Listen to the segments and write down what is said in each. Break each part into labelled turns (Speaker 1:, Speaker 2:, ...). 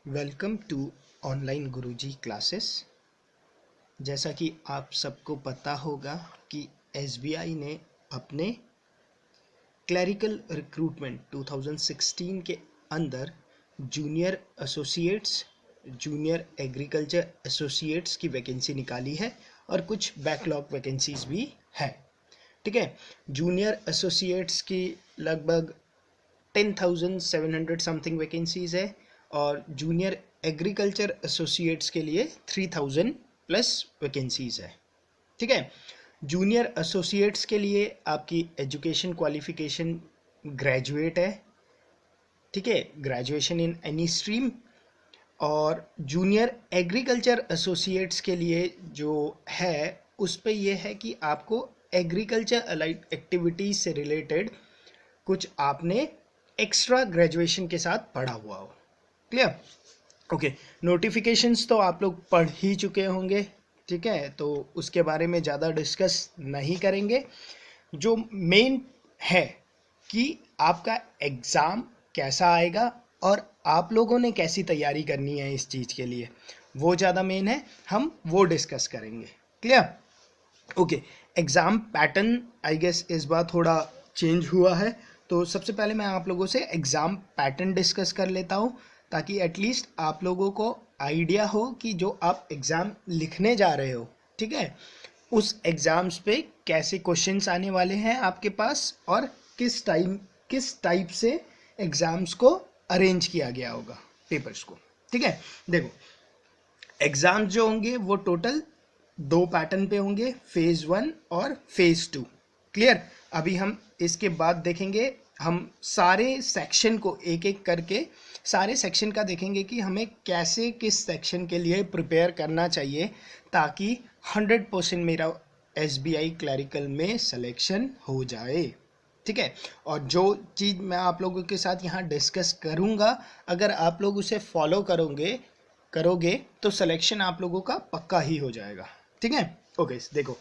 Speaker 1: Welcome to online Guruji classes. जैसा कि आप सबको पता होगा कि एसबीआई ने अपने क्लरिकल रिक्रूटमेंट 2016 के अंदर junior associates, junior agriculture associates की वैकेंसी निकाली है और कुछ बैकलॉग वैकेंसीज भी है। ठीक है, जूनियर एसोसिएट्स की लगभग 10,700 समथिंग वैकेंसीज है और जूनियर एग्रीकल्चर एसोसिएट्स के लिए 3,000 प्लस वैकेंसीज है। ठीक है, जूनियर एसोसिएट्स के लिए आपकी एजुकेशन क्वालिफिकेशन ग्रेजुएट है। ठीक है, ग्रेजुएशन इन एनी स्ट्रीम। और जूनियर एग्रीकल्चर एसोसिएट्स के लिए जो है उस पे ये है कि आपको एग्रीकल्चर अलाइड एक्टिविटीज से रिलेटेड कुछ आपने एक्स्ट्रा ग्रेजुएशन के साथ पढ़ा हुआ हो। क्लियर? ओके, नोटिफिकेशंस तो आप लोग पढ़ ही चुके होंगे। ठीक है, तो उसके बारे में ज़्यादा डिस्कस नहीं करेंगे। जो मेन है कि आपका एग्ज़ाम कैसा आएगा और आप लोगों ने कैसी तैयारी करनी है इस चीज़ के लिए, वो ज़्यादा मेन है। हम वो डिस्कस करेंगे। Clear? Okay, exam pattern I guess इस बार थोड़ा चेंज हुआ है, तो सबसे पहले मैं आप लोगों से एग्ज़ाम पैटर्न डिस्कस कर लेता हूँ ताकि एटलीस्ट आप लोगों को आइडिया हो कि जो आप एग्ज़ाम लिखने जा रहे हो, ठीक है, उस एग्ज़ाम्स पे कैसे क्वेश्चंस आने वाले हैं आपके पास और किस टाइप से एग्ज़ाम्स को अरेंज किया गया होगा पेपर्स को। ठीक है, देखो एग्ज़ाम्स जो होंगे वो टोटल 2 पैटर्न पे होंगे, फेज़ 1 और फेज़ 2। क्लियर? अभी हम इसके बाद देखेंगे, हम सारे सेक्शन को एक एक करके सारे सेक्शन का देखेंगे कि हमें कैसे किस सेक्शन के लिए प्रिपेयर करना चाहिए ताकि 100% मेरा एसबीआई क्लरिकल में सिलेक्शन हो जाए। ठीक है, और जो चीज़ मैं आप लोगों के साथ यहाँ डिस्कस करूँगा, अगर आप लोग उसे फॉलो करोगे तो सिलेक्शन आप लोगों का पक्का ही हो जाएगा। ठीक है, ओके, देखो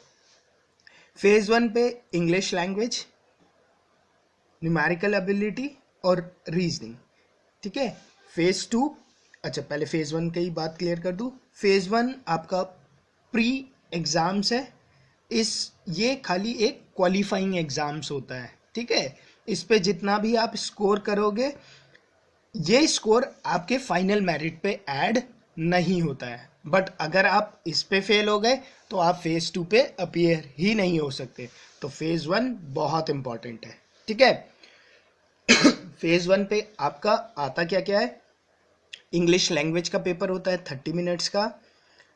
Speaker 1: फेज़ 1 पे इंग्लिश लैंग्वेज, न्यूमेरिकल एबिलिटी और रीजनिंग। ठीक है, फेज़ 2, अच्छा पहले फेज़ 1 की बात क्लियर कर दूँ। फेज़ 1 आपका प्री एग्ज़ाम्स है। ये खाली एक क्वालिफाइंग एग्ज़ाम्स होता है। ठीक है, इस पे जितना भी आप स्कोर करोगे ये स्कोर आपके फाइनल मेरिट पे ऐड नहीं होता है, बट अगर आप इस पे फेल हो गए तो आप फेज़ 2 पे अपीयर ही नहीं हो सकते। तो फेज़ 1 बहुत इंपॉर्टेंट है। ठीक है, फेज़ 1 पे आपका आता क्या क्या है? इंग्लिश लैंग्वेज का पेपर होता है 30 मिनट्स का,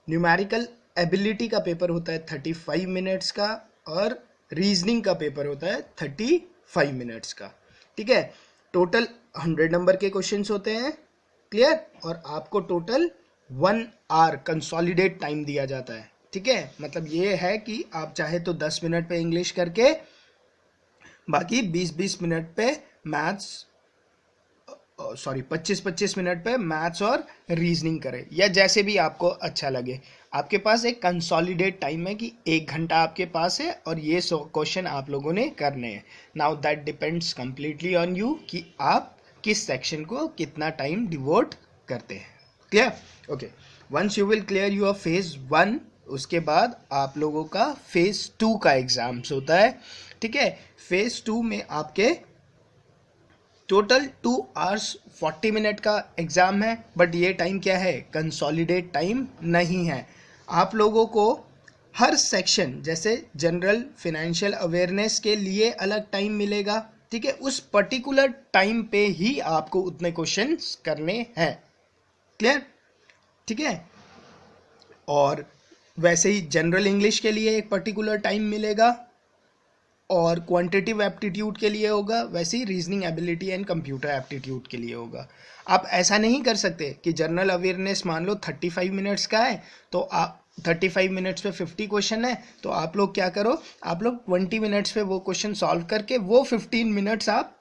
Speaker 1: न्यूमेरिकल एबिलिटी का पेपर होता है 35 मिनट्स का और रीजनिंग का पेपर होता है 35 मिनट्स का। ठीक है, टोटल 100 नंबर के क्वेश्चंस होते हैं। क्लियर? और आपको टोटल 1 आवर कंसोलिडेट टाइम दिया जाता है। ठीक है, मतलब ये है कि आप चाहे तो 10 मिनट पे इंग्लिश करके बाकी 20-20 मिनट पे मैथ्स, सॉरी 25-25 मिनट पे मैथ्स और रीजनिंग करें, या जैसे भी आपको अच्छा लगे। आपके पास एक कंसोलिडेट टाइम है कि 1 घंटा आपके पास है और ये क्वेश्चन आप लोगों ने करने हैं। Now that depends completely on you कि आप किस सेक्शन को कितना टाइम डिवोट करते हैं। Clear? Okay, once you will clear your phase 1, उसके बाद आप लोगों का फेज़ 2 का एग्जाम्स होता है। ठीक है, फेज़ 2 में आपके टोटल 2 आवर्स 40 मिनट का एग्ज़ाम है, बट ये टाइम क्या है? कंसोलिडेट टाइम नहीं है। आप लोगों को हर सेक्शन, जैसे जनरल फाइनेंशियल अवेयरनेस के लिए अलग टाइम मिलेगा। ठीक है, उस पर्टिकुलर टाइम पे ही आपको उतने क्वेश्चंस करने हैं। क्लियर? ठीक है, और वैसे ही जनरल इंग्लिश के लिए एक पर्टिकुलर टाइम मिलेगा और क्वांटिटिव एप्टीट्यूड के लिए होगा, वैसे ही reasoning ability and computer aptitude के लिए होगा। आप ऐसा नहीं कर सकते कि जनरल अवेयरनेस मान लो 35 मिनट्स का है तो आप 35 मिनट्स पे 50 क्वेश्चन है, तो आप लोग क्या करो, आप लोग 20 मिनट्स पे वो क्वेश्चन सॉल्व करके वो 15 मिनट्स आप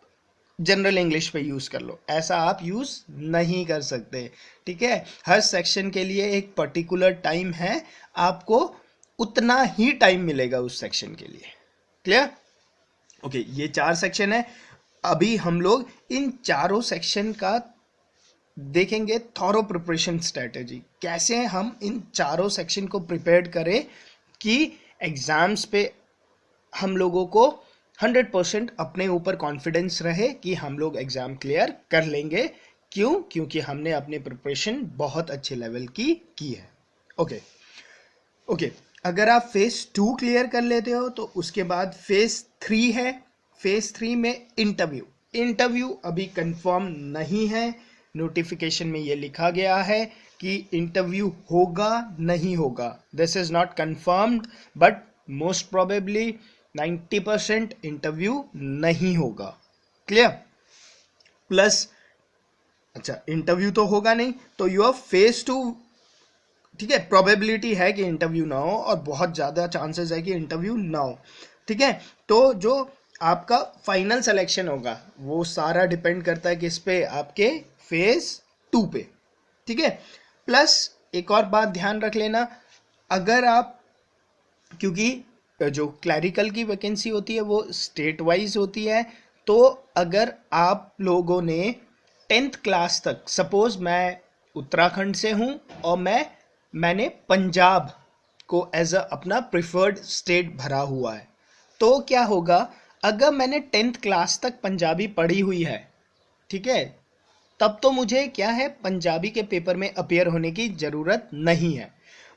Speaker 1: जनरल इंग्लिश पे यूज़ कर लो। ऐसा आप यूज़ नहीं कर सकते। ठीक है, हर सेक्शन के लिए एक पर्टिकुलर टाइम है, आपको उतना ही टाइम मिलेगा उस सेक्शन के लिए। क्लियर? ओके, ये 4 सेक्शन है। अभी हम लोग इन चारों सेक्शन का देखेंगे थॉरो प्रिपरेशन स्ट्रेटेजी, कैसे हम इन चारों सेक्शन को प्रिपेयर करें कि एग्जाम्स पे हम लोगों को 100% अपने ऊपर कॉन्फिडेंस रहे कि हम लोग एग्जाम क्लियर कर लेंगे। क्यों? क्योंकि हमने अपनी प्रिपरेशन बहुत अच्छे लेवल की है। ओके ओके, अगर आप फेज 2 क्लियर कर लेते हो तो उसके बाद फेज 3 है। फेज 3 में इंटरव्यू अभी कंफर्म नहीं है, नोटिफिकेशन में ये लिखा गया है कि इंटरव्यू होगा नहीं होगा, this is not confirmed, but most probably 90% interview नहीं होगा। क्लियर? प्लस अच्छा, इंटरव्यू तो होगा नहीं तो योर फेज 2, ठीक है, प्रोबेबिलिटी है कि इंटरव्यू ना हो और बहुत ज़्यादा चांसेस है कि इंटरव्यू ना हो। ठीक है, तो जो आपका फाइनल सिलेक्शन होगा वो सारा डिपेंड करता है किस पे? आपके फेज 2 पे। ठीक है, प्लस एक और बात ध्यान रख लेना, अगर आप, क्योंकि जो क्लैरिकल की वैकेंसी होती है वो स्टेट वाइज होती है, तो अगर आप लोगों ने 10th क्लास तक, सपोज मैं उत्तराखंड से हूँ और मैंने पंजाब को एज अ अपना प्रिफर्ड स्टेट भरा हुआ है, तो क्या होगा? अगर मैंने 10th क्लास तक पंजाबी पढ़ी हुई है, ठीक है, तब तो मुझे क्या है, पंजाबी के पेपर में अपियर होने की ज़रूरत नहीं है।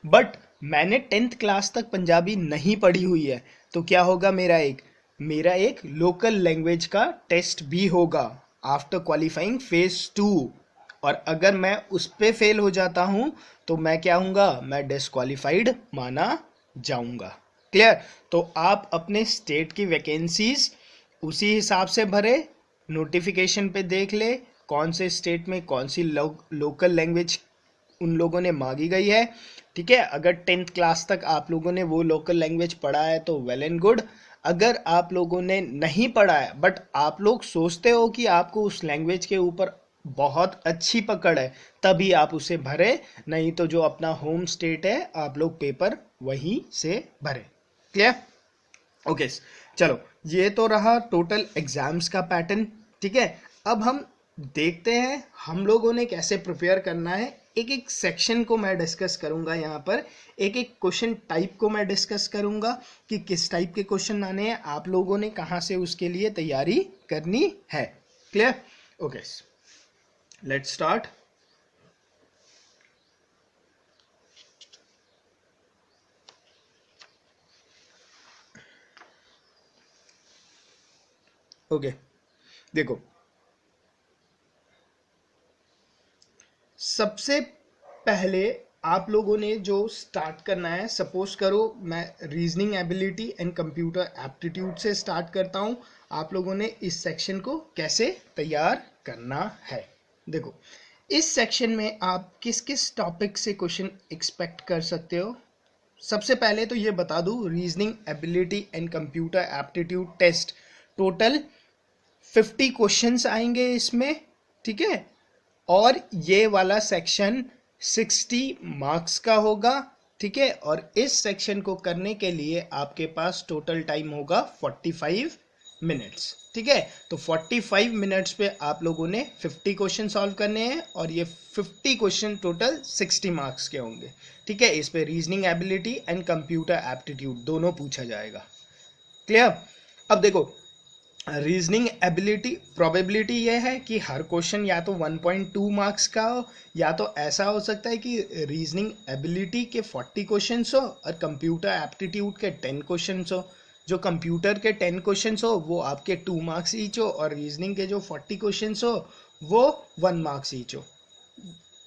Speaker 1: बट मैंने 10th क्लास तक पंजाबी नहीं पढ़ी हुई है, तो क्या होगा? मेरा एक लोकल लैंग्वेज का टेस्ट भी होगा आफ्टर क्वालिफाइंग फेज 2, और अगर मैं उस पे फेल हो जाता हूँ तो मैं क्या हूँगा? मैं डिस्क्वालिफाइड माना जाऊँगा। क्लियर? तो आप अपने स्टेट की वैकेंसीज उसी हिसाब से भरे, नोटिफिकेशन पे देख ले कौन से स्टेट में कौन सी लोकल लैंग्वेज उन लोगों ने मांगी गई है। ठीक है, अगर 10th क्लास तक आप लोगों ने वो लोकल लैंग्वेज पढ़ा है तो वेल एंड गुड। अगर आप लोगों ने नहीं पढ़ा है बट आप लोग सोचते हो कि आपको उस लैंग्वेज के ऊपर बहुत अच्छी पकड़ है, तभी आप उसे भरे, नहीं तो जो अपना होम स्टेट है आप लोग पेपर वहीं से भरे। क्लियर? ओके, चलो, ये तो रहा टोटल एग्जाम्स का पैटर्न। ठीक है, अब हम देखते हैं हम लोगों ने कैसे प्रिपेयर करना है। एक एक सेक्शन को मैं डिस्कस करूंगा यहाँ पर, एक एक क्वेश्चन टाइप को मैं डिस्कस करूंगा कि किस टाइप के क्वेश्चन आने हैं, आप लोगों ने कहाँ से उसके लिए तैयारी करनी है। Clear? Okay, let's start. Okay, देखो, सबसे पहले आप लोगों ने जो स्टार्ट करना है, सपोज करो मैं reasoning ability and computer aptitude से स्टार्ट करता हूं। आप लोगों ने इस सेक्शन को कैसे तैयार करना है? देखो, इस सेक्शन में आप किस किस टॉपिक से क्वेश्चन एक्सपेक्ट कर सकते हो? सबसे पहले तो ये बता दूं, reasoning ability and computer aptitude test total 50 questions आएंगे इसमें। ठीक है, और ये वाला सेक्शन 60 मार्क्स का होगा। ठीक है, और इस सेक्शन को करने के लिए आपके पास टोटल टाइम होगा 45 मिनट्स। ठीक है, तो 45 मिनट्स पे आप लोगों ने 50 क्वेश्चन सॉल्व करने हैं और ये 50 क्वेश्चन टोटल 60 मार्क्स के होंगे। ठीक है, इस पे reasoning ability and computer aptitude दोनों पूछा जाएगा। क्लियर? अब देखो, रीजनिंग एबिलिटी प्रोबेबिलिटी ये है कि हर क्वेश्चन या तो 1.2 मार्क्स का हो, या तो ऐसा हो सकता है कि रीजनिंग एबिलिटी के 40 क्वेश्चंस हो और कंप्यूटर एप्टीट्यूड के 10 क्वेश्चंस हो। जो कंप्यूटर के 10 क्वेश्चंस हो वो आपके 2 मार्क्स ईच हो, और रीजनिंग के जो 40 क्वेश्चंस हो वो 1 मार्क्स ईच हो।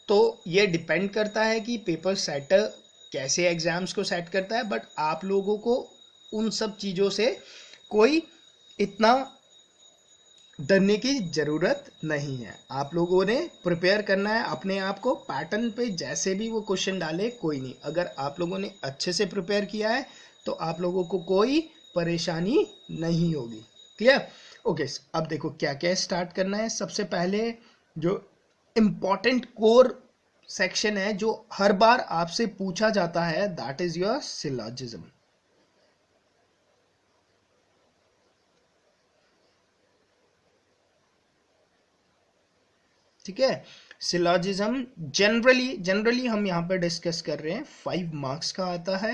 Speaker 1: तो ये डिपेंड करता है कि पेपर सेटर कैसे एग्जाम्स को सेट करता है, बट आप लोगों को उन सब चीज़ों से कोई इतना डरने की ज़रूरत नहीं है। आप लोगों ने प्रिपेयर करना है अपने आप को पैटर्न पे, जैसे भी वो क्वेश्चन डाले कोई नहीं। अगर आप लोगों ने अच्छे से प्रिपेयर किया है तो आप लोगों को कोई परेशानी नहीं होगी। क्लियर? ओके, अब देखो क्या क्या स्टार्ट करना है। सबसे पहले जो इम्पॉर्टेंट कोर सेक्शन है जो हर बार आपसे पूछा जाता है, दैट इज योर सिलॉजिज्म। ठीक है। सिलॉजिज्म जनरली हम यहाँ पर डिस्कस कर रहे हैं, 5 मार्क्स का आता है।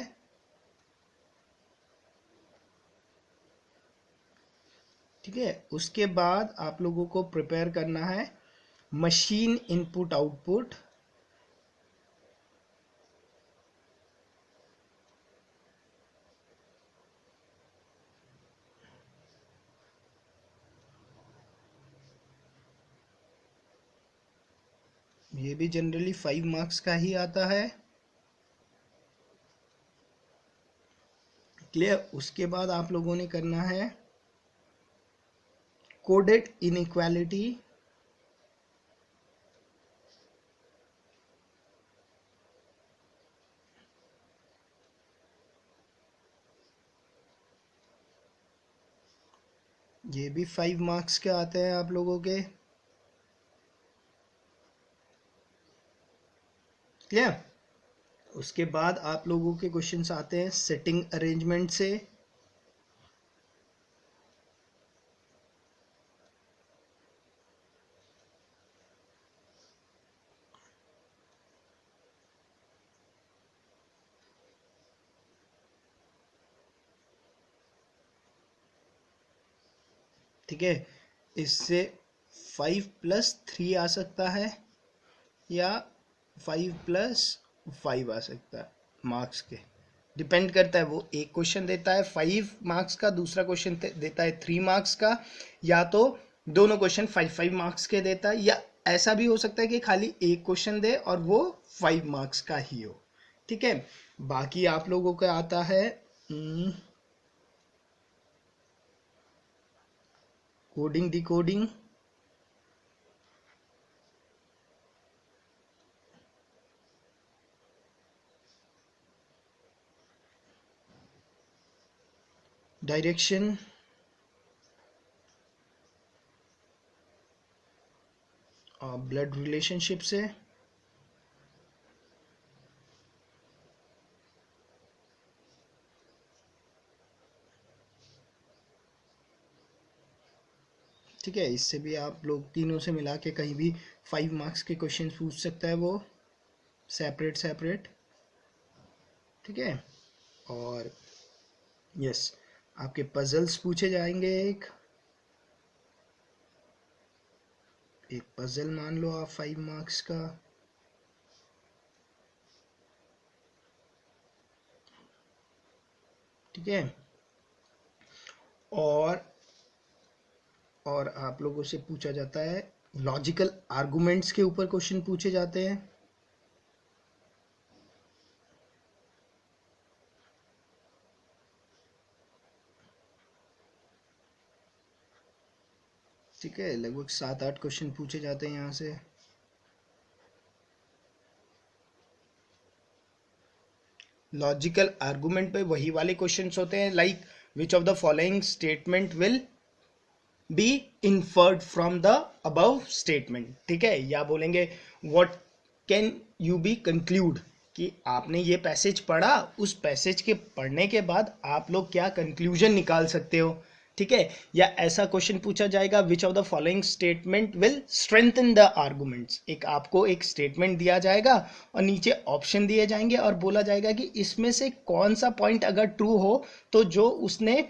Speaker 1: ठीक है, उसके बाद आप लोगों को प्रिपेयर करना है मशीन इनपुट आउटपुट, ये भी जनरली 5 मार्क्स का ही आता है। क्लियर। उसके बाद आप लोगों ने करना है कोडेड इनइक्वालिटी, ये भी 5 मार्क्स के आते हैं आप लोगों के। क्लियर। उसके बाद आप लोगों के क्वेश्चंस आते हैं सेटिंग अरेंजमेंट से, ठीक है। इससे 5+3 आ सकता है या 5+5 आ सकता है मार्क्स के, डिपेंड करता है। वो एक क्वेश्चन देता है 5 मार्क्स का, दूसरा क्वेश्चन देता है 3 मार्क्स का, या तो दोनों क्वेश्चन 5 मार्क्स के देता है, या ऐसा भी हो सकता है कि खाली एक क्वेश्चन दे और वो 5 मार्क्स का ही हो। ठीक है। बाकी आप लोगों का आता है coding decoding, direction, blood relationship से, ठीक है। इससे भी आप लोग तीनों से मिला के कहीं भी 5 मार्क्स के क्वेश्चन पूछ सकता है वो सेपरेट। ठीक है। और यस, आपके पजल्स पूछे जाएंगे। एक पजल मान लो आप 5 मार्क्स का। ठीक है। और आप लोगों से पूछा जाता है लॉजिकल आर्गुमेंट्स के ऊपर क्वेश्चन पूछे जाते हैं। ठीक है, लगभग 7-8 क्वेश्चन पूछे जाते हैं यहाँ से। लॉजिकल आर्गुमेंट पे वही वाले क्वेश्चंस होते हैं, like which of the following statement will be inferred from the above statement. ठीक है, या बोलेंगे what can you be conclude, कि आपने ये पैसेज पढ़ा, उस पैसेज के पढ़ने के बाद आप लोग क्या कंक्लूजन निकाल सकते हो। ठीक है। या ऐसा क्वेश्चन पूछा जाएगा विच of the following statement will strengthen the arguments. एक आपको एक स्टेटमेंट दिया जाएगा और नीचे ऑप्शन दिए जाएंगे और बोला जाएगा कि इसमें से कौन सा पॉइंट अगर ट्रू हो तो जो उसने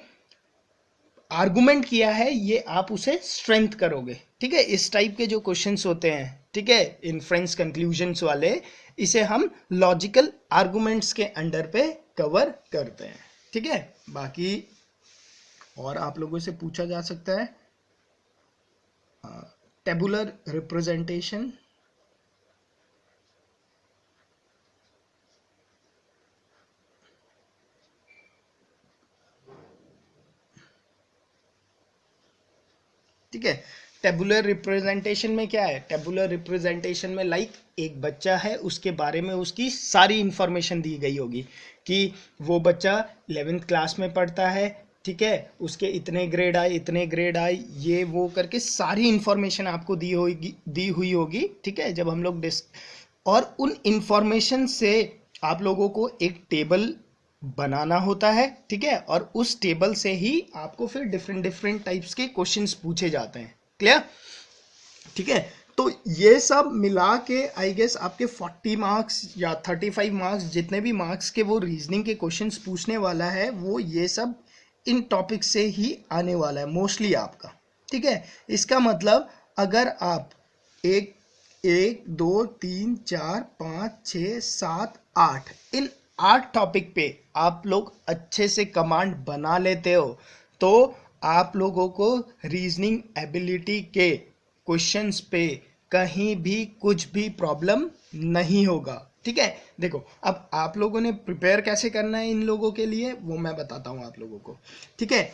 Speaker 1: आर्गुमेंट किया है ये आप उसे स्ट्रेंथ करोगे। ठीक है, इस टाइप के जो क्वेश्चंस होते हैं, ठीक है, इन्फ्रेंस कंक्लूजन्स वाले, इसे हम लॉजिकल आर्गुमेंट्स के अंडर पे कवर करते हैं। ठीक है। बाकी और आप लोगों से पूछा जा सकता है टेबुलर रिप्रेजेंटेशन, ठीक है। टेबुलर रिप्रेजेंटेशन में क्या है, टेबुलर रिप्रेजेंटेशन में लाइक एक बच्चा है, उसके बारे में उसकी सारी इंफॉर्मेशन दी गई होगी कि वो बच्चा 11th क्लास में पढ़ता है। ठीक है, उसके इतने ग्रेड आए, ये वो करके सारी इंफॉर्मेशन आपको दी हुई होगी। ठीक है, जब हम लोग और उन इंफॉर्मेशन से आप लोगों को एक टेबल बनाना होता है। ठीक है, और उस टेबल से ही आपको फिर डिफरेंट टाइप्स के क्वेश्चंस पूछे जाते हैं। क्लियर। ठीक है, तो ये सब मिला के आई गेस आपके 40 मार्क्स या 35 मार्क्स जितने भी मार्क्स के वो रीजनिंग के क्वेश्चंस पूछने वाला है, वो ये सब इन टॉपिक से ही आने वाला है मोस्टली आपका। ठीक है, इसका मतलब अगर आप एक 1 2 3 4 5 6 7 8 इन 8 टॉपिक पे आप लोग अच्छे से कमांड बना लेते हो तो आप लोगों को रीजनिंग एबिलिटी के क्वेश्चंस पे कहीं भी कुछ भी प्रॉब्लम नहीं होगा। ठीक है, देखो अब आप लोगों ने प्रिपेयर कैसे करना है इन लोगों के लिए वो मैं बताता हूं आप लोगों को। ठीक है,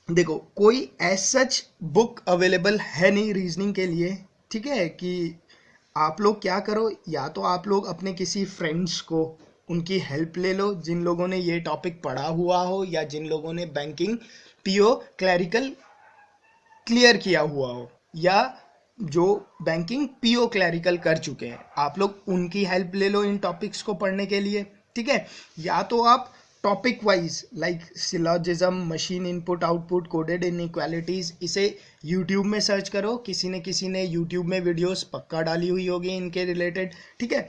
Speaker 1: देखो कोई एज सच बुक अवेलेबल है नहीं रीजनिंग के लिए। ठीक है, कि आप लोग क्या करो, या तो आप लोग अपने किसी फ्रेंड्स को उनकी हेल्प ले लो जिन लोगों ने ये टॉपिक पढ़ा हुआ हो या जिन लोगों ने बैंकिंग पीओ क्लैरिकल क्लियर किया हुआ हो या जो बैंकिंग पीओ क्लैरिकल कर चुके हैं, आप लोग उनकी हेल्प ले लो इन टॉपिक्स को पढ़ने के लिए। ठीक है, या तो आप topic wise like syllogism, machine input output, coded inequalities, इसे यूट्यूब में सर्च करो। किसी ने यूट्यूब में वीडियोस पक्का डाली हुई होगी इनके रिलेटेड। ठीक है,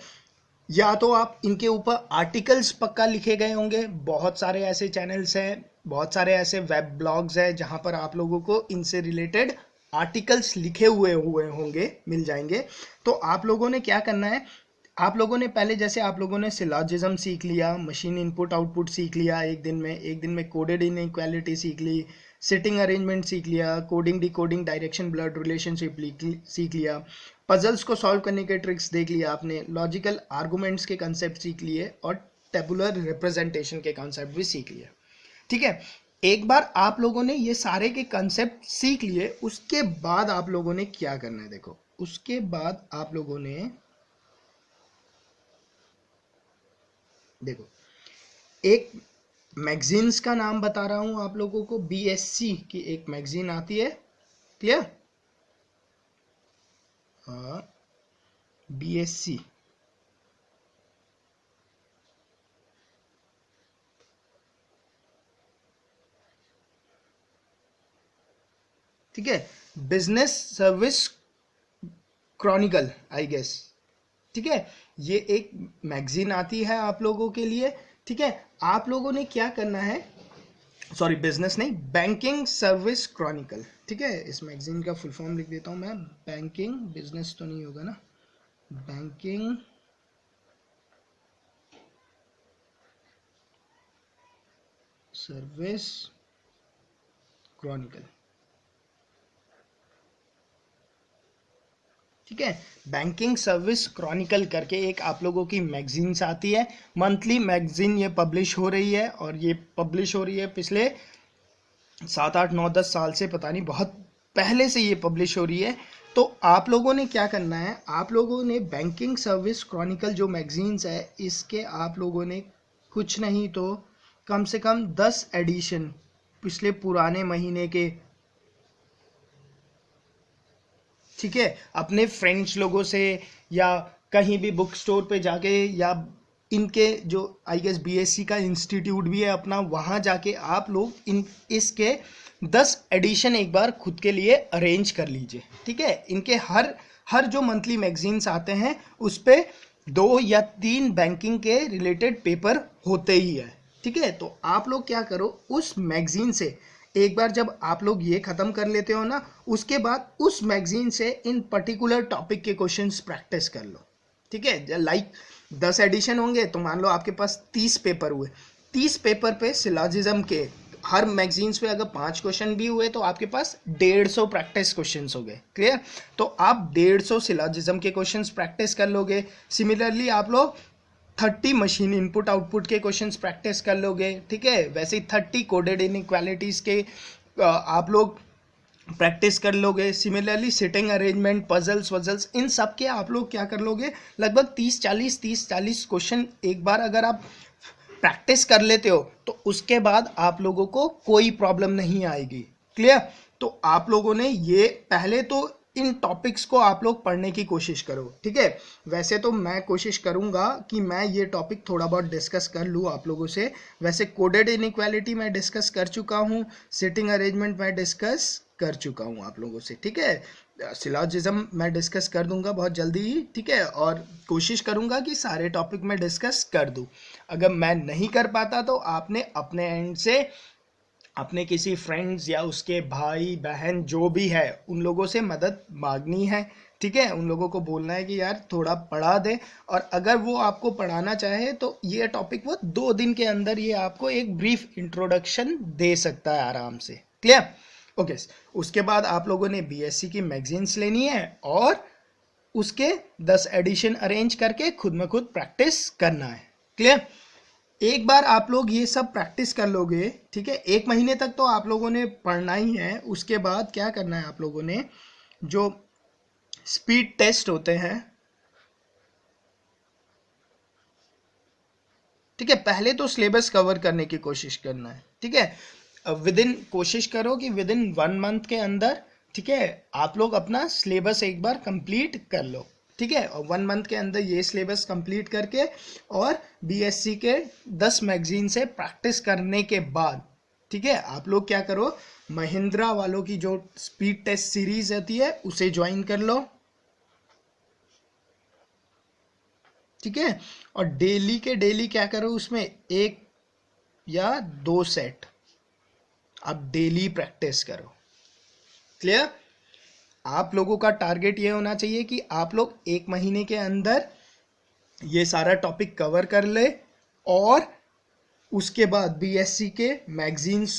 Speaker 1: या तो आप इनके ऊपर आर्टिकल्स पक्का लिखे गए होंगे। बहुत सारे ऐसे चैनल्स हैं, बहुत सारे ऐसे वेब ब्लॉग्स हैं जहां पर आप लोगों को इनसे रिलेटेड आर्टिकल्स लिखे हुए होंगे, मिल जाएंगे। तो आप लोगों ने क्या करना है, आप लोगों ने पहले जैसे आप लोगों ने सिलॉजिज्म सीख लिया, मशीन इनपुट आउटपुट सीख लिया एक दिन में कोडेड इनइक्वालिटी सीख ली, सिटिंग अरेंजमेंट सीख लिया, coding decoding direction blood relationship सीख लिया, पजल्स को सॉल्व करने के ट्रिक्स देख लिया आपने, लॉजिकल आर्गुमेंट्स के कंसेप्ट सीख लिए और टेबुलर रिप्रेजेंटेशन के कंसेप्ट भी सीख लिए। ठीक है, एक बार आप लोगों ने ये सारे के कंसेप्ट सीख लिए, उसके बाद आप लोगों ने क्या करना है, देखो उसके बाद आप लोगों ने देखो एक मैगजीन्स का नाम बता रहा हूं आप लोगों को, बीएससी की एक मैगजीन आती है, क्लियर, बीएससी ठीक है, business service chronicle I guess. ठीक है, ये एक मैगजीन आती है आप लोगों के लिए। ठीक है, आप लोगों ने क्या करना है, सॉरी बिजनेस नहीं, बैंकिंग सर्विस क्रॉनिकल। ठीक है, इस मैगजीन का फुल फॉर्म लिख देता हूं मैं, बैंकिंग, बिजनेस तो नहीं होगा ना, बैंकिंग सर्विस क्रॉनिकल। ठीक है, बैंकिंग सर्विस क्रॉनिकल करके एक आप लोगों की मैगजीन्स आती है, मंथली मैगजीन ये पब्लिश हो रही है, और ये पब्लिश हो रही है पिछले 7 8 9 10 साल से, पता नहीं बहुत पहले से ये पब्लिश हो रही है। तो आप लोगों ने क्या करना है, आप लोगों ने बैंकिंग सर्विस क्रॉनिकल जो मैगजीन्स है इसके आप लोगों ने कुछ नहीं तो कम से कम 10 एडिशन पिछले पुराने महीने के, ठीक है, अपने फ्रेंड्स लोगों से या कहीं भी बुक स्टोर पे जाके, या इनके जो आई गेस बीएससी का इंस्टीट्यूट भी है अपना, वहाँ जाके आप लोग इसके 10 एडिशन एक बार खुद के लिए अरेंज कर लीजिए। ठीक है, इनके हर जो मंथली मैगजीन्स आते हैं उस पे 2 या 3 बैंकिंग के रिलेटेड पेपर होते ही है। ठीक है, तो आप लोग क्या करो, उस मैगजीन से एक बार जब आप लोग ये खत्म कर लेते हो ना, उसके बाद उस मैगजीन से इन पर्टिकुलर टॉपिक के क्वेश्चंस प्रैक्टिस कर लो। ठीक है, लाइक 10 एडिशन होंगे तो मान लो आपके पास 30 पेपर हुए, 30 पेपर पे सिलॉजिज्म के हर मैगजीन्स पे अगर 5 क्वेश्चन भी हुए तो आपके पास 150 प्रैक्टिस क्वेश्चंस हो गए। क्लियर, तो आप 150 सिलॉजिज्म के क्वेश्चंस प्रैक्टिस कर लोगे। सिमिलरली आप लोग 30 मशीन इनपुट आउटपुट के क्वेश्चंस प्रैक्टिस कर लोगे। ठीक है, वैसे ही 30 कोडेड इनइक्वालिटीज के आप लोग प्रैक्टिस कर लोगे। सिमिलरली सिटिंग अरेंजमेंट, पजल्स वजल्स, इन सब के आप लोग क्या कर लोगे, लगभग 30-40 क्वेश्चन एक बार अगर आप प्रैक्टिस कर लेते हो तो उसके बाद आप लोगों को कोई प्रॉब्लम नहीं आएगी। क्लियर, तो आप लोगों ने ये पहले तो इन टॉपिक्स को आप लोग पढ़ने की कोशिश करो। ठीक है, वैसे तो मैं कोशिश करूंगा कि मैं ये टॉपिक थोड़ा बहुत डिस्कस कर लूँ आप लोगों से। वैसे कोडेड इनइक्वालिटी मैं डिस्कस कर चुका हूँ, सिटिंग अरेंजमेंट मैं डिस्कस कर चुका हूँ आप लोगों से। ठीक है, सिलॉजिज्म मैं डिस्कस कर दूंगा बहुत जल्दी ही, ठीक है, और कोशिश करूंगा कि सारे टॉपिक में डिस्कस कर दूं। अगर मैं नहीं कर पाता तो आपने अपने एंड से अपने किसी फ्रेंड्स या उसके भाई बहन जो भी है उन लोगों से मदद मांगनी है, ठीक है, उन लोगों को बोलना है कि यार थोड़ा पढ़ा दे। और अगर वो आपको पढ़ाना चाहे तो ये टॉपिक वो 2 दिन के अंदर ये आपको एक ब्रीफ इंट्रोडक्शन दे सकता है आराम से। क्लियर? ओके। उसके बाद आप लोगों ने बीएससी की मैगजीन्स लेनी है और उसके 10 एडिशन अरेंज करके खुद में खुद प्रैक्टिस करना है। क्लियर? एक बार आप लोग ये सब प्रैक्टिस कर लोगे, ठीक है, 1 महीने तक तो आप लोगों ने पढ़ना ही है। उसके बाद क्या करना है आप लोगों ने, जो स्पीड टेस्ट होते हैं, ठीक है, पहले तो सिलेबस कवर करने की कोशिश करना है, ठीक है, कोशिश करो कि विद इन 1 मंथ के अंदर, ठीक है, आप लोग अपना सिलेबस एक बार कंप्लीट कर लो, ठीक है, और 1 मंथ के अंदर ये सिलेबस कंप्लीट करके और बीएससी के 10 मैगजीन से प्रैक्टिस करने के बाद, ठीक है, आप लोग क्या करो, महिंद्रा वालों की जो स्पीड टेस्ट सीरीज होती है उसे ज्वाइन कर लो, ठीक है, और डेली के डेली क्या करो, उसमें 1 या 2 सेट आप डेली प्रैक्टिस करो। क्लियर? आप लोगों का टारगेट ये होना चाहिए कि आप लोग 1 महीने के अंदर ये सारा टॉपिक कवर कर ले और उसके बाद बीएससी के मैगजीन्स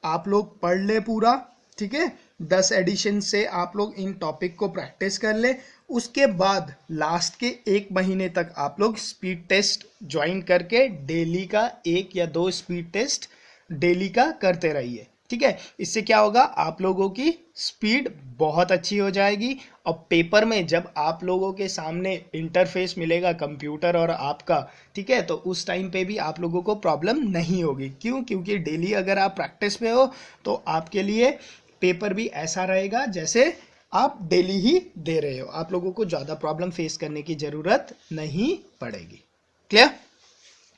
Speaker 1: आप लोग पढ़ ले पूरा, ठीक है, 10 एडिशन से आप लोग इन टॉपिक को प्रैक्टिस कर ले। उसके बाद लास्ट के 1 महीने तक आप लोग स्पीड टेस्ट ज्वाइन करके डेली का 1 या 2 स्पीड टेस्ट डेली का करते रहिए, ठीक है। इससे क्या होगा, आप लोगों की स्पीड बहुत अच्छी हो जाएगी और पेपर में जब आप लोगों के सामने इंटरफेस मिलेगा कंप्यूटर और आपका, ठीक है, तो उस टाइम पे भी आप लोगों को प्रॉब्लम नहीं होगी। क्यों? क्योंकि डेली अगर आप प्रैक्टिस पे हो तो आपके लिए पेपर भी ऐसा रहेगा जैसे आप डेली ही दे रहे हो, आप लोगों को ज़्यादा प्रॉब्लम फेस करने की ज़रूरत नहीं पड़ेगी। क्लियर?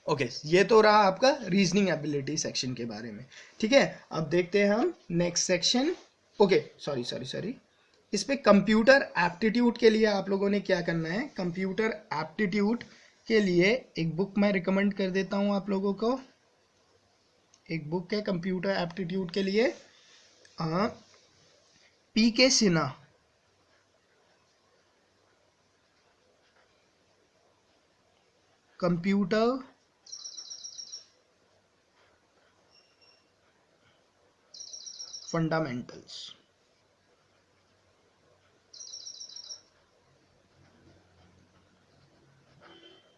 Speaker 1: ओके, ये तो रहा आपका रीजनिंग एबिलिटी सेक्शन के बारे में, ठीक है। अब देखते हैं हम नेक्स्ट सेक्शन। ओके, सॉरी, इस पे कंप्यूटर एप्टीट्यूड के लिए आप लोगों ने क्या करना है, कंप्यूटर एप्टीट्यूड के लिए एक बुक मैं रिकमेंड कर देता हूं आप लोगों को। एक बुक है कंप्यूटर एप्टीट्यूड के लिए, पीके सिन्हा, कंप्यूटर फंडामेंटल्स,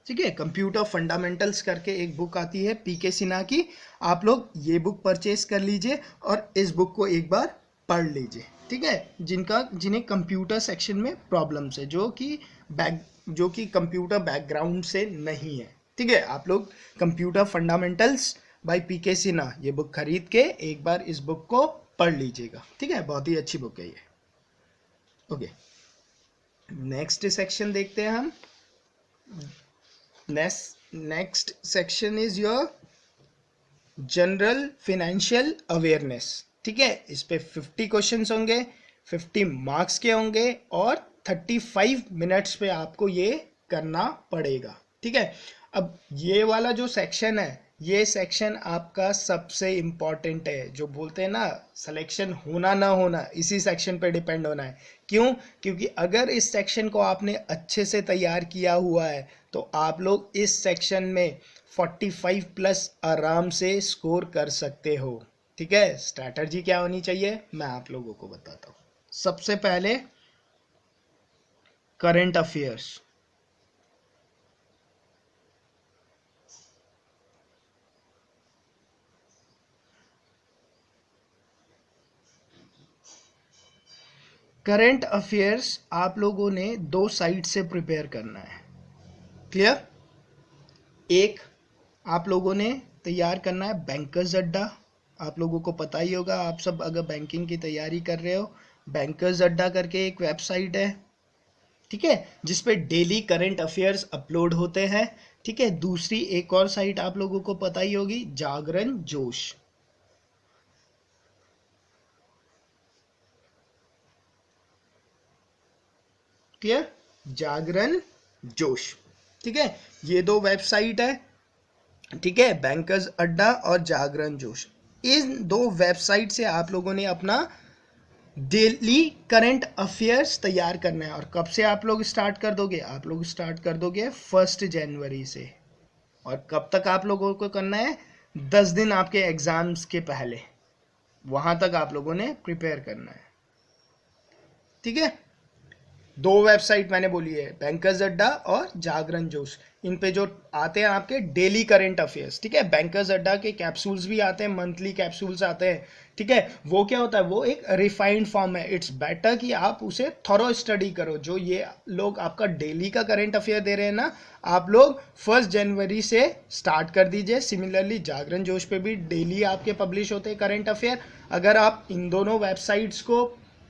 Speaker 1: ठीक है, कंप्यूटर फंडामेंटल्स करके एक बुक आती है पीके सिन्हा की। आप लोग ये बुक परचेज कर लीजिए और इस बुक को एक बार पढ़ लीजिए, ठीक है, जिन्हें कंप्यूटर सेक्शन में प्रॉब्लम्स है, जो कि कंप्यूटर बैकग्राउंड से नहीं है, ठीक है, आप लोग कंप्यूटर फंडामेंटल्स बाय पीके सिन्हा ये बुक खरीद के एक बार इस बुक को पढ़ लीजिएगा, ठीक है, बहुत ही अच्छी बुक है ये। ओके, नेक्स्ट सेक्शन देखते हैं हम। Next section is your general financial awareness, ठीक है, इस पे 50 क्वेश्चंस होंगे, 50 मार्क्स के होंगे और 35 मिनट्स पे आपको ये करना पड़ेगा, ठीक है। अब ये वाला जो सेक्शन है, ये सेक्शन आपका सबसे इम्पॉर्टेंट है, जो बोलते हैं ना सिलेक्शन होना ना होना इसी सेक्शन पे डिपेंड होना है। क्यों? क्योंकि अगर इस सेक्शन को आपने अच्छे से तैयार किया हुआ है तो आप लोग इस सेक्शन में 45 प्लस आराम से स्कोर कर सकते हो, ठीक है। स्ट्रैटेजी क्या होनी चाहिए मैं आप लोगों को बताता हूँ। सबसे पहले करंट अफेयर्स, करंट अफेयर्स आप लोगों ने 2 साइड से प्रिपेयर करना है। क्लियर? एक आप लोगों ने तैयार करना है बैंकर्स अड्डा, आप लोगों को पता ही होगा, आप सब अगर बैंकिंग की तैयारी कर रहे हो, बैंकर्स अड्डा करके एक वेबसाइट है, ठीक है, जिसपे डेली करंट अफेयर्स अपलोड होते हैं, ठीक है। दूसरी एक और साइट आप लोगों को पता ही होगी, जागरण जोश, क्लियर, जागरण जोश, ठीक है। ये दो वेबसाइट है, ठीक है, बैंकर्स अड्डा और जागरण जोश। इन दो वेबसाइट से आप लोगों ने अपना डेली करंट अफेयर्स तैयार करना है। और कब से आप लोग स्टार्ट कर दोगे? आप लोग स्टार्ट कर दोगे 1 जनवरी से। और कब तक आप लोगों को करना है? 10 दिन आपके एग्जाम्स के पहले, वहां तक आप लोगों ने प्रिपेयर करना है, ठीक है। दो वेबसाइट मैंने बोली है, बैंकर्स अड्डा और जागरण जोश। इन पे जो आते हैं आपके डेली करंट अफेयर्स, ठीक है। बैंकर्स अड्डा के कैप्सूल्स भी आते हैं, मंथली कैप्सूल्स आते हैं, ठीक है। वो क्या होता है? वो एक रिफाइंड फॉर्म है। इट्स बेटर कि आप उसे थॉरो स्टडी करो। जो ये लोग आपका डेली का करंट अफेयर दे रहे हैं ना, आप लोग 1 जनवरी से स्टार्ट कर दीजिए। सिमिलरली जागरण जोश पे भी डेली आपके पब्लिश होते हैं करंट अफेयर। अगर आप इन दोनों वेबसाइट्स को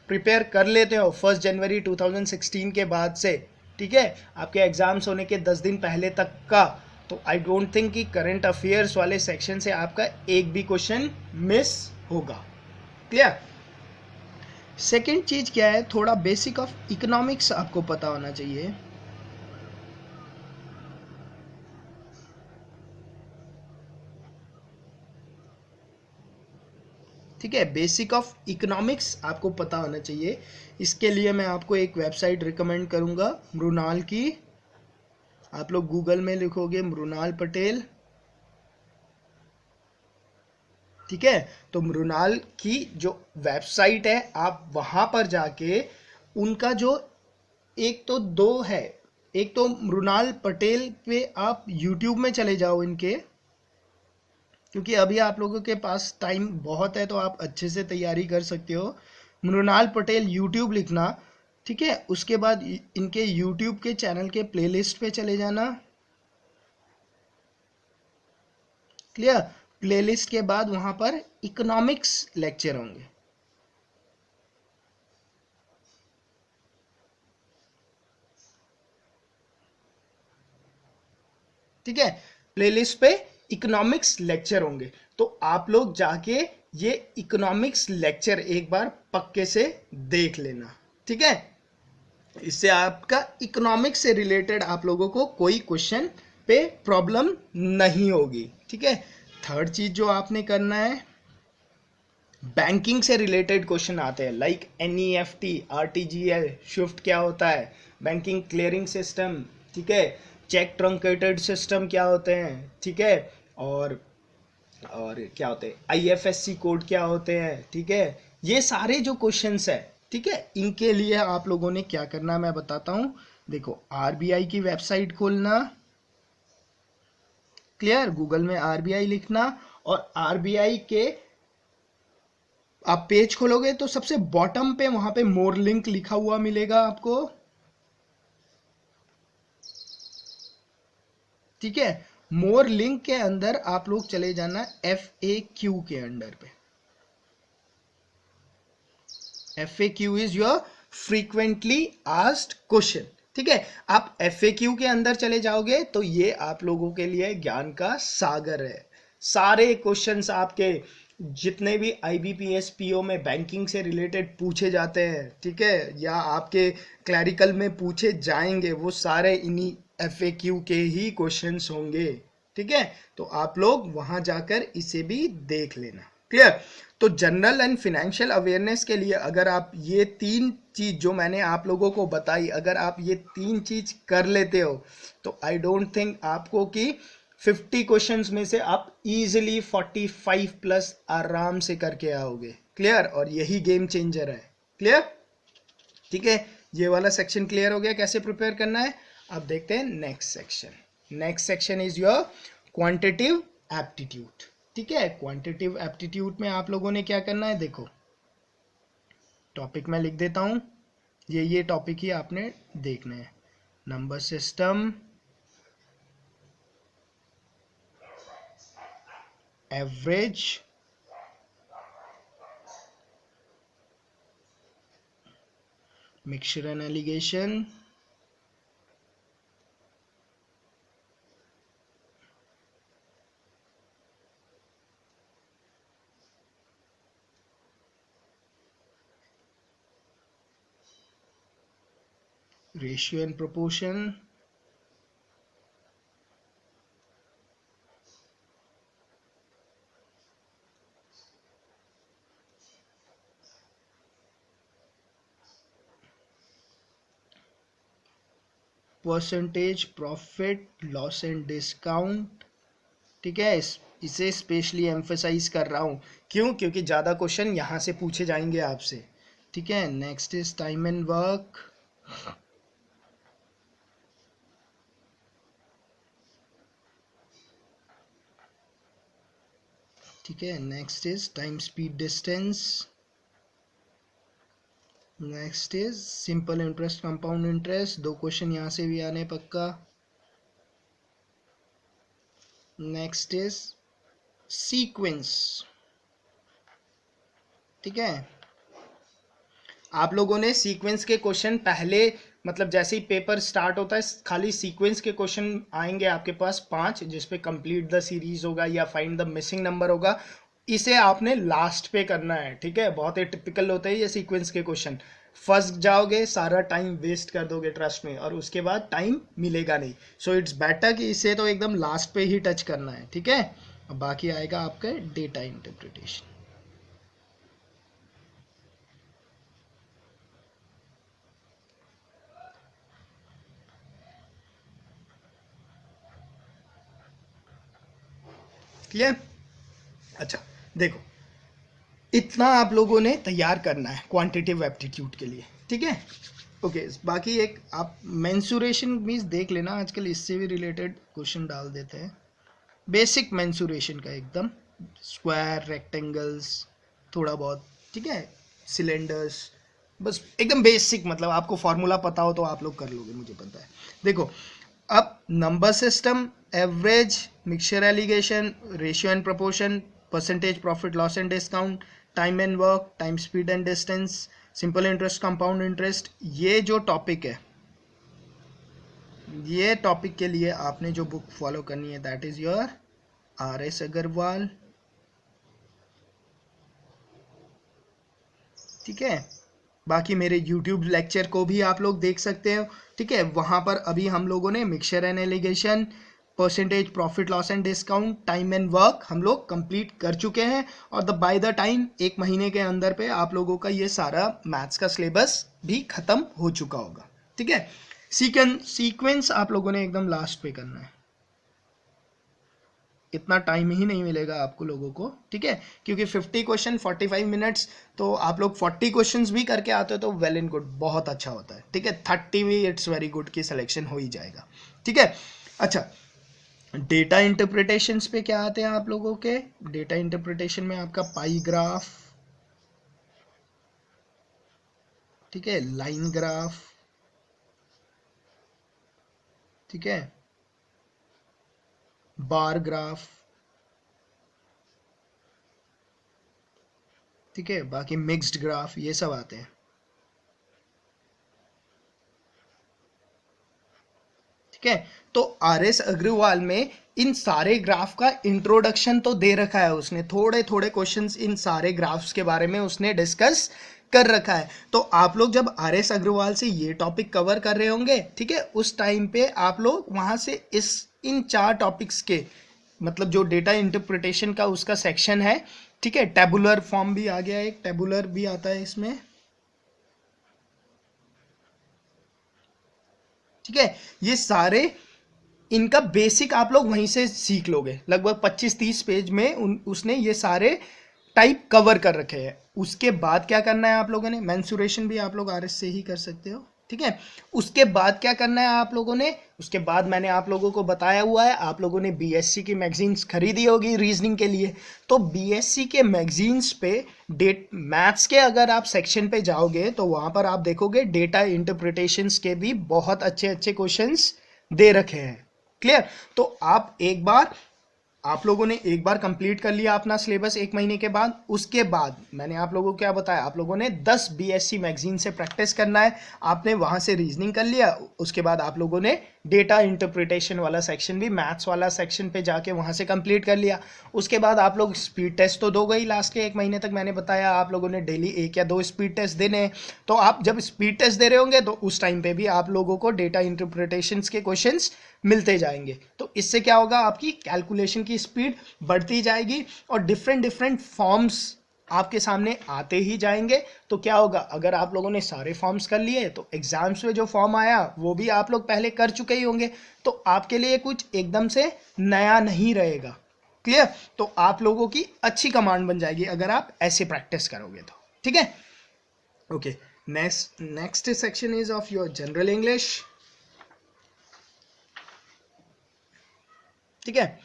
Speaker 1: प्रिपेयर कर लेते हो 1 जनवरी 2016 के बाद से, ठीक है, आपके एग्जाम्स होने के 10 दिन पहले तक का, तो आई डोंट थिंक कि करंट अफेयर्स वाले सेक्शन से आपका एक भी क्वेश्चन मिस होगा। क्लियर। सेकेंड चीज क्या है? थोड़ा बेसिक ऑफ इकोनॉमिक्स आपको पता होना चाहिए। ठीक है, बेसिक ऑफ इकोनॉमिक्स आपको पता होना चाहिए। इसके लिए मैं आपको एक वेबसाइट रिकमेंड करूंगा, मृणाल की। आप लोग गूगल में लिखोगे मृणाल पटेल, ठीक है, तो मृणाल की जो वेबसाइट है, आप वहां पर जाके उनका जो एक तो दो है, एक तो मृणाल पटेल पे आप यूट्यूब में चले जाओ इनके, क्योंकि अभी आप लोगों के पास टाइम बहुत है तो आप अच्छे से तैयारी कर सकते हो। मृणाल पटेल यूट्यूब लिखना, ठीक है। उसके बाद इनके यूट्यूब के चैनल के प्लेलिस्ट पे चले जाना। क्लियर। प्लेलिस्ट के बाद वहां पर इकोनॉमिक्स लेक्चर होंगे, ठीक है। प्लेलिस्ट पे इकोनॉमिक्स लेक्चर होंगे, तो आप लोग जाके ये इकोनॉमिक्स लेक्चर एक बार पक्के से देख लेना, ठीक है। इससे आपका इकोनॉमिक्स से रिलेटेड आप लोगों को कोई क्वेश्चन पे प्रॉब्लम नहीं होगी, ठीक है। थर्ड चीज जो आपने करना है, बैंकिंग से रिलेटेड क्वेश्चन आते हैं, लाइक एनईएफटी, आरटीजीएस, स्विफ्ट क्या होता है, बैंकिंग क्लियरिंग सिस्टम, ठीक है, चेक ट्रंकेटेड सिस्टम क्या होते हैं, ठीक है, और क्या होते हैं आईएफएससी कोड क्या होते हैं, ठीक है। ये सारे जो क्वेश्चंस है, ठीक है, इनके लिए आप लोगों ने क्या करना है मैं बताता हूं। देखो, आरबीआई की वेबसाइट खोलना, क्लियर, गूगल में आरबीआई लिखना, और आरबीआई के आप पेज खोलोगे तो सबसे बॉटम पे वहां पे मोर लिंक लिखा हुआ मिलेगा आपको, ठीक है। मोर लिंक के अंदर आप लोग चले जाना FAQ के अंडर पे। FAQ is your frequently asked question, ठीक है। आप FAQ के अंदर चले जाओगे तो ये आप लोगों के लिए ज्ञान का सागर है। सारे क्वेश्चंस आपके जितने भी IBPS PO में बैंकिंग से रिलेटेड पूछे जाते हैं, ठीक है, या आपके क्लैरिकल में पूछे जाएंगे, वो सारे इन्हीं FAQ के ही क्वेश्चंस होंगे, ठीक है। तो आप लोग वहां जाकर इसे भी देख लेना। क्लियर। तो जनरल एंड फाइनेंशियल अवेयरनेस के लिए अगर आप ये तीन चीज जो मैंने आप लोगों को बताई, अगर आप ये तीन चीज कर लेते हो, तो आई डोंट थिंक आपको कि 50 क्वेश्चंस में से आप इजीली 45 प्लस आराम से करके आओगे। क्लियर। और यही गेम चेंजर है। क्लियर, ठीक है। ये वाला सेक्शन क्लियर हो गया कैसे प्रिपेयर करना है। अब देखते हैं next section. Next section is your quantitative aptitude, ठीक है। क्वांटिटिव एप्टीट्यूड में आप लोगों ने क्या करना है, देखो टॉपिक मैं लिख देता हूं, ये टॉपिक ही आपने देखना है। Number system, average, mixture and allegation, ratio and proportion, percentage profit loss and discount. ठीक है, इसे स्पेशली एम्फसाइज कर रहा हूँ, क्यों? क्योंकि ज़्यादा क्वेश्चन यहाँ से पूछे जाएंगे आपसे। ठीक है, next is time and work. ठीक है, next is time speed distance. Next is simple interest compound interest, 2 question यहाँ से भी आने पक्का। Next is sequence. ठीक है, आप लोगों ने सीक्वेंस के क्वेश्चन पहले, मतलब जैसे ही पेपर स्टार्ट होता है खाली सीक्वेंस के क्वेश्चन आएंगे आपके पास 5, जिसपे कंप्लीट द सीरीज होगा या फाइंड द मिसिंग नंबर होगा। इसे आपने लास्ट पे करना है। ठीक है, बहुत ही टिपिकल होते हैं ये सीक्वेंस के क्वेश्चन। फंस जाओगे, सारा टाइम वेस्ट कर दोगे ट्रस्ट में, और उसके बाद टाइम मिलेगा नहीं। सो इट्स बेटर कि इसे तो एकदम लास्ट पे ही टच करना है। ठीक है, अब बाकी आएगा आपका डेटा इंटरप्रिटेशन। क्लियर? अच्छा देखो, इतना आप लोगों ने तैयार करना है क्वांटिटेटिव एप्टीट्यूड के लिए। ठीक है, ओके। बाकी एक आप मेंसुरेशन मीन्स देख लेना, आजकल इससे भी रिलेटेड क्वेश्चन डाल देते हैं। बेसिक मेंसुरेशन का एकदम, स्क्वायर, रेक्टेंगल्स, थोड़ा बहुत। ठीक है, सिलेंडर्स, बस एकदम बेसिक, मतलब आपको फॉर्मूला पता हो तो आप लोग कर लोगे, मुझे पता है। देखो, अब number system, average, mixture allegation, ratio and proportion, percentage profit loss and discount, time and work, time speed and distance, simple interest compound interest, ये जो टॉपिक है, ये टॉपिक के लिए आपने जो बुक फॉलो करनी है that is your RS Agarwal. ठीक है, बाकी मेरे YouTube लेक्चर को भी आप लोग देख सकते हो। ठीक है, वहां पर अभी हम लोगों ने mixture and allegation, percentage profit loss and discount, time and work हम लोग कंप्लीट कर चुके हैं, और बाय द टाइम 1 महीने के अंदर पे आप लोगों का ये सारा मैथ्स का सिलेबस भी खत्म हो चुका होगा। ठीक है, सीक्वेंस आप लोगों ने एकदम लास्ट पे करना है, इतना टाइम ही नहीं मिलेगा आपको लोगों को। ठीक है, क्योंकि 50 क्वेश्चन 45 मिनट्स, तो आप लोग 40 क्वेश्चंस भी करके आते हो तो वेल एंड गुड, बहुत अच्छा होता है। ठीक है, 30 भी इट्स वेरी गुड की सिलेक्शन हो ही जाएगा। ठीक है, अच्छा, डेटा इंटरप्रिटेशन पे क्या आते हैं आप लोगों के? डेटा इंटरप्रिटेशन में आपका पाई ग्राफ, ठीक है, लाइन ग्राफ, ठीक है, बार ग्राफ, ठीक है, बाकी मिक्स्ड ग्राफ, ये सब आते हैं। ठीक है, तो RS अग्रवाल में इन सारे ग्राफ का इंट्रोडक्शन तो दे रखा है उसने, थोड़े थोड़े क्वेश्चंस इन सारे ग्राफ्स के बारे में उसने डिस्कस कर रखा है। तो आप लोग जब RS अग्रवाल से ये टॉपिक कवर कर रहे होंगे, ठीक है, उस टाइम पे आप लोग वहां से इन 4 टॉपिक्स के, मतलब जो डेटा इंटरप्रिटेशन का उसका सेक्शन है, ठीक है, टेबुलर फॉर्म भी आ गया, एक टेबुलर भी आता है इसमें। ठीक है, ये सारे इनका बेसिक आप लोग वहीं से सीख लोगे, लगभग 25-30 पेज में उसने ये सारे टाइप कवर कर रखे हैं। उसके बाद क्या करना है आप लोगों ने? मेंसुरेशन भी आप लोग RS से ही कर सकते हो। ठीक है, उसके बाद क्या करना है आप लोगों ने? उसके बाद मैंने आप लोगों को बताया हुआ है, आप लोगों ने BSc की मैगजीन्स खरीदी होगी रीजनिंग के लिए, तो BSc के मैगजीन्स पे मैथ्स के अगर आप सेक्शन पे जाओगे तो वहां पर आप देखोगे डेटा इंटरप्रिटेशंस के भी बहुत अच्छे अच्छे क्वेश्चंस दे रखे हैं। क्लियर? तो आप एक बार आप लोगों ने एक बार कंप्लीट कर लिया अपना सिलेबस 1 महीने के बाद, उसके बाद मैंने आप लोगों को क्या बताया, आप लोगों ने 10 बीएससी मैगजीन से प्रैक्टिस करना है। आपने वहां से रीजनिंग कर लिया, उसके बाद आप लोगों ने डेटा इंटरप्रिटेशन वाला सेक्शन भी, मैथ्स वाला सेक्शन पे जाके वहां से कंप्लीट कर लिया। उसके बाद आप लोग स्पीड टेस्ट तो दोगे ही, लास्ट के 1 महीने तक मैंने बताया आप लोगों ने डेली 1 या 2 स्पीड टेस्ट देने हैं। तो आप जब स्पीड टेस्ट दे रहे होंगे तो उस टाइम पे भी आप लोगों को डेटा इंटरप्रिटेशन के क्वेश्चंस मिलते जाएंगे। तो इससे क्या होगा, आपकी कैलकुलेशन की स्पीड बढ़ती जाएगी और डिफरेंट डिफरेंट फॉर्म्स आपके सामने आते ही जाएंगे। तो क्या होगा, अगर आप लोगों ने सारे फॉर्म्स कर लिए तो एग्जाम्स में जो फॉर्म आया वो भी आप लोग पहले कर चुके ही होंगे, तो आपके लिए कुछ एकदम से नया नहीं रहेगा। क्लियर? तो आप लोगों की अच्छी कमांड बन जाएगी अगर आप ऐसे प्रैक्टिस करोगे तो। ठीक है, okay. Next section is of your general English. ठीक है,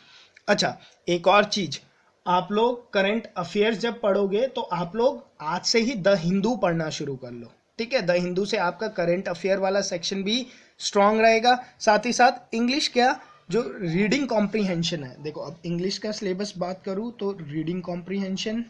Speaker 1: अच्छा एक और चीज, आप लोग करंट अफेयर्स जब पढ़ोगे तो आप लोग आज से ही द हिंदू पढ़ना शुरू कर लो। ठीक है, द हिंदू से आपका करंट अफेयर वाला सेक्शन भी स्ट्रांग रहेगा। साथ ही साथ इंग्लिश क्या, जो रीडिंग कॉम्प्रीहेंशन है, देखो अब इंग्लिश का सिलेबस बात करूं तो रीडिंग कॉम्प्रीहेंशन,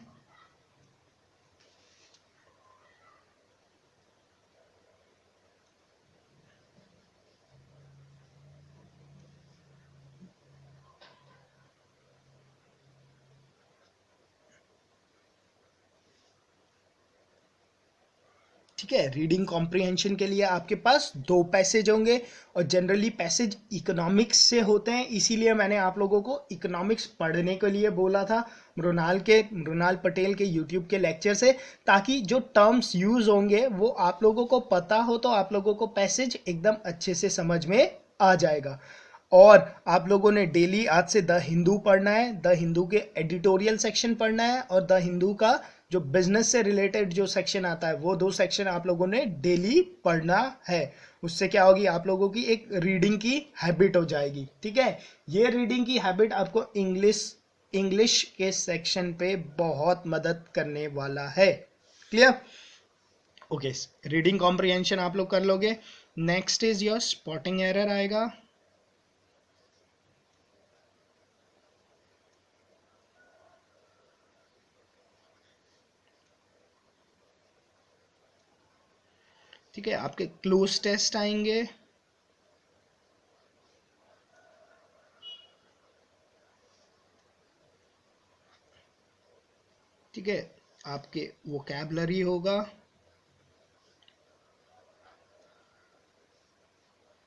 Speaker 1: ठीक है, रीडिंग कॉम्प्रीहेंशन के लिए आपके पास 2 पैसेज होंगे और जनरली पैसेज इकोनॉमिक्स से होते हैं, इसीलिए मैंने आप लोगों को इकोनॉमिक्स पढ़ने के लिए बोला था मृणाल पटेल के यूट्यूब के लेक्चर से, ताकि जो टर्म्स यूज होंगे वो आप लोगों को पता हो, तो आप लोगों को पैसेज एकदम अच्छे से समझ में आ जाएगा। और आप लोगों ने डेली आज से द हिंदू पढ़ना है, द हिंदू के एडिटोरियल सेक्शन पढ़ना है और द हिंदू का जो बिजनेस से रिलेटेड जो सेक्शन आता है वो 2 सेक्शन आप लोगों ने डेली पढ़ना है। उससे क्या होगी, आप लोगों की एक रीडिंग की हैबिट हो जाएगी। ठीक है, ये रीडिंग की हैबिट आपको इंग्लिश के सेक्शन पे बहुत मदद करने वाला है। क्लियर? ओके, रीडिंग कॉम्प्रिहेंशन आप लोग कर लोगे। Next is your spotting error आएगा। ठीक है, आपके क्लोज टेस्ट आएंगे। ठीक है, आपके वोकैबुलरी होगा,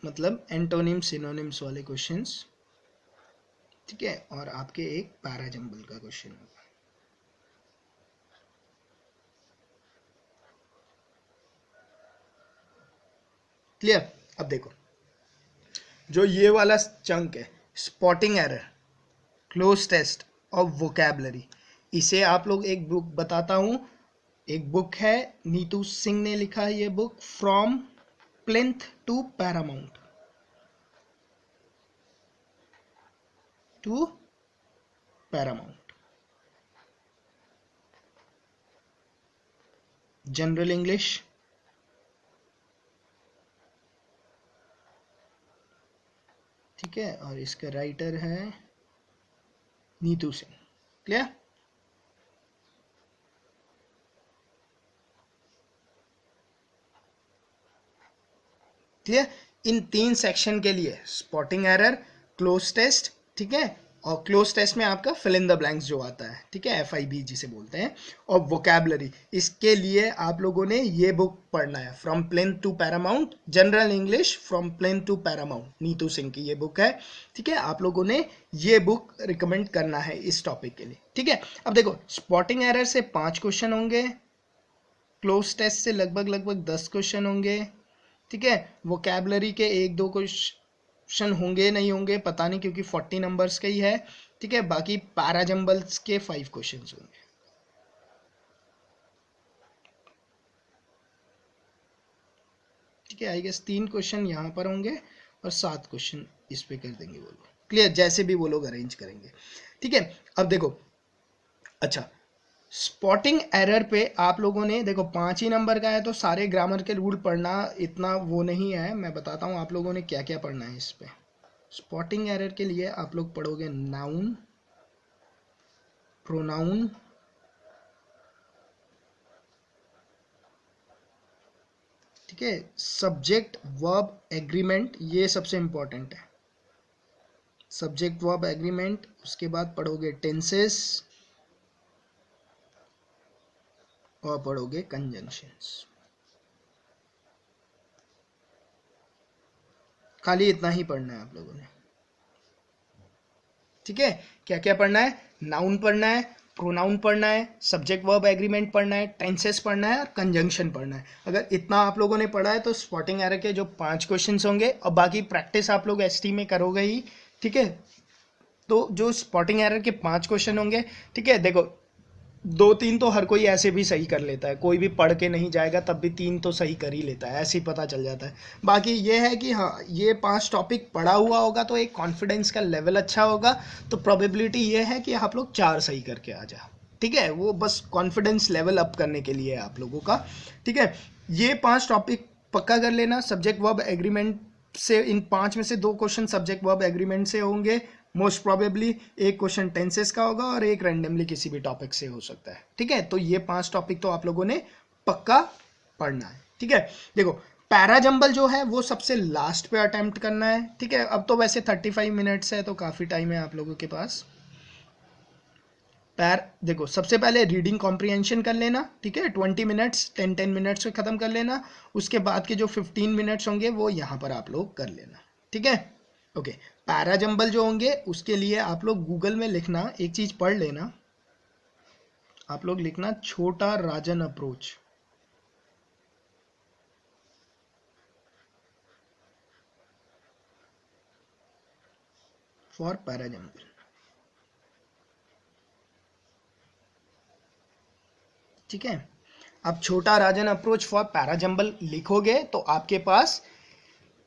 Speaker 1: मतलब एंटोनिम सिनोनिम्स वाले क्वेश्चंस। ठीक है, और आपके एक पैराजंबल का क्वेश्चन होगा। क्लियर? अब देखो, जो ये वाला चंक है, स्पॉटिंग एरर, क्लोज टेस्ट और वोकैबुलरी, इसे आप लोग एक बुक बताता हूं, एक बुक है, नीतू सिंह ने लिखा है ये book, from plinth to paramount, general English. ठीक है, और इसका राइटर है नीतू सिंह। क्लियर? क्लियर? इन 3 सेक्शन के लिए स्पॉटिंग एरर, क्लोज टेस्ट, ठीक है, और क्लोज टेस्ट में आपका फिल इन द ब्लैंक्स जो आता है, ठीक है, FIB जिसे बोलते हैं, और वोकैबुलरी, इसके लिए आप लोगों ने ये बुक पढ़ना है, from plinth to paramount, general English from plinth to paramount, Neetu Singh की ये बुक है। ठीक है, आप लोगों ने ये बुक रिकमेंड करना है इस टॉपिक के लिए। ठीक है, अब देखो, स्पॉटिंग एरर से 5 क्वेश्चन होंगे, क्लोज टेस्ट से लगभग 10 क्वेश्चन होंगे। ठीक है, वोकैबुलरी के 1-2 क्वेश्चन होंगे नहीं होंगे पता नहीं, क्योंकि 40 नंबर्स का ही है। ठीक है, बाकी पैराजंबल्स के 5 क्वेश्चन होंगे। ठीक है, आई गेस 3 क्वेश्चन यहाँ पर होंगे और 7 क्वेश्चन इस पे कर देंगे वो लोग। क्लियर? जैसे भी वो लोग अरेंज करेंगे। ठीक है, अब देखो, अच्छा स्पॉटिंग एरर पे आप लोगों ने देखो 5 ही नंबर का है, तो सारे ग्रामर के रूल पढ़ना इतना वो नहीं है, मैं बताता हूँ आप लोगों ने क्या क्या पढ़ना है इस पे। स्पॉटिंग एरर के लिए आप लोग पढ़ोगे नाउन, प्रोनाउन, ठीक है, सब्जेक्ट वर्ब एग्रीमेंट, ये सबसे इंपॉर्टेंट है, सब्जेक्ट वर्ब एग्रीमेंट। उसके बाद पढ़ोगे टेंसेस और पढ़ोगे कंजंक्शंस। खाली इतना ही पढ़ना है आप लोगों ने, ठीक है। क्या क्या पढ़ना है? नाउन पढ़ना है, प्रोनाउन पढ़ना है, सब्जेक्ट वर्ब एग्रीमेंट पढ़ना है, टेंसेस पढ़ना है और कंजंक्शन पढ़ना है। अगर इतना आप लोगों ने पढ़ा है तो स्पॉटिंग एरर के जो 5 क्वेश्चंस होंगे और बाकी प्रैक्टिस आप लोग एसटी में करोगे ही, ठीक है। तो जो स्पॉटिंग एरर के 5 क्वेश्चन होंगे, ठीक है, देखो 2-3 तो हर कोई ऐसे भी सही कर लेता है, कोई भी पढ़ के नहीं जाएगा तब भी 3 तो सही कर ही लेता है, ऐसे ही पता चल जाता है। बाकी ये है कि हाँ, ये 5 टॉपिक पढ़ा हुआ होगा तो एक कॉन्फिडेंस का लेवल अच्छा होगा, तो प्रोबेबिलिटी ये है कि आप लोग 4 सही करके आ जाओ, ठीक है। वो बस कॉन्फिडेंस लेवल अप करने के लिए है आप लोगों का, ठीक है। ये 5 टॉपिक पक्का कर लेना। सब्जेक्ट वर्ब एग्रीमेंट से इन 5 में से 2 क्वेश्चन सब्जेक्ट वर्ब एग्रीमेंट से होंगे मोस्ट प्रोबेबली, एक क्वेश्चन टेंसेस का होगा और एक रैंडमली किसी भी टॉपिक से हो सकता है, ठीक है। तो ये 5 टॉपिक तो आप लोगों ने पक्का पढ़ना है, ठीक है। देखो पैराजंबल जो है वो सबसे लास्ट पे अटेम्प्ट करना है, ठीक है। अब तो वैसे 35 मिनट्स है तो काफ़ी टाइम है आप लोगों के पास। देखो सबसे पहले रीडिंग कॉम्प्रिहेंशन कर लेना, ठीक है, 20 मिनट्स 10 मिनट्स में ख़त्म कर लेना। उसके बाद के जो 15 मिनट्स होंगे वो यहाँ पर आप लोग कर लेना, ठीक है। ओके, पैराजंबल जो होंगे उसके लिए आप लोग गूगल में लिखना, एक चीज़ पढ़ लेना, आप लोग लिखना छोटा राजन अप्रोच, फॉर पैराजंबल, ठीक है। अब छोटा राजन अप्रोच फॉर पैराजंबल लिखोगे तो आपके पास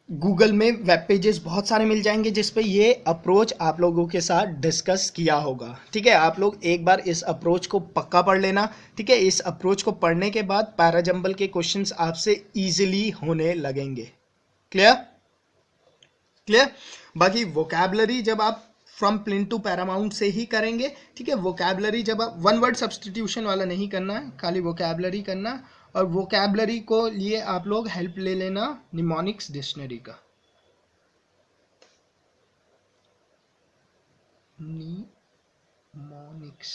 Speaker 1: गूगल में वेब पेजेस बहुत सारे मिल जाएंगे जिस पे ये अप्रोच आप लोगों के साथ डिस्कस किया होगा, ठीक है। आप लोग एक बार इस अप्रोच को पक्का पढ़ लेना, ठीक है। इस अप्रोच को पढ़ने के बाद पैराजंबल के क्वेश्चंस आपसे इजीली होने लगेंगे। क्लियर? क्लियर? बाकी वोकैबलरी जब आप फ्रॉम प्लिन टू पैरामाउंट से ही करेंगे, ठीक है। वोकैबलरी जब आप वन वर्ड सब्सटीट्यूशन वाला नहीं करना है, खाली वोकैबलरी करना। और वोकैबलरी को लिए आप लोग हेल्प ले लेना निमोनिक्स डिक्शनरी का, निमोनिक्स,